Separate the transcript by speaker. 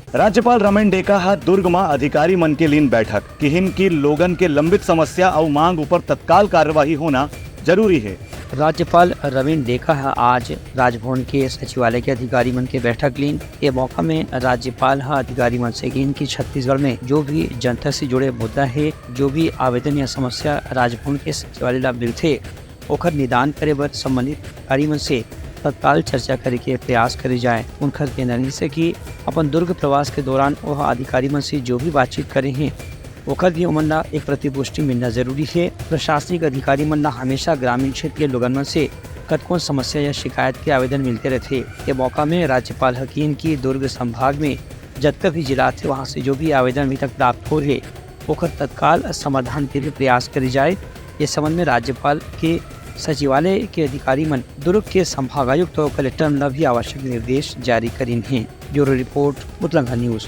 Speaker 1: राज्यपाल रमन डेका हा दुर्ग में अधिकारी मन के लीन बैठक किहिन की लोगन के लंबित समस्या और मांग ऊपर तत्काल कार्यवाही होना जरूरी है।
Speaker 2: राज्यपाल रविंद्र डेका आज राजभवन के सचिवालय के अधिकारी मन के बैठक लीन। ये मौका में राज्यपाल अधिकारी मन से लीन की छत्तीसगढ़ में जो भी जनता से जुड़े मुद्दा है, जो भी आवेदन या समस्या राजभवन के सचिवालय ला मिलथे ओखर निदान करे बर संबंधित अधिकारी मन से तत्काल चर्चा करे के प्रयास करे जाए। उनकर कहना से कि अपन दुर्ग प्रवास के दौरान वह अधिकारी मन से जो भी बातचीत करे हैं ओखर भी उमन ला एक प्रतिपुष्टि मिलना जरूरी है। प्रशासनिक अधिकारी मन ला हमेशा ग्रामीण क्षेत्र के लोगन मन से कतकों समस्या या शिकायत के आवेदन मिलते रहते। ये मौका में राज्यपाल हकीम की दुर्ग संभाग में जतका भी जिला थे वहाँ से जो भी आवेदन अभी तक प्राप्त हो रहे ओखर तत्काल समाधान के लिए प्रयास करे जाए। ये संबंध में राज्यपाल के सचिवालय के अधिकारी मन दुर्ग के संभागायुक्त और कलेक्टर ला भी आवश्यक निर्देश जारी करीन हैं। ब्यूरो रिपोर्ट मुतलंगा न्यूज।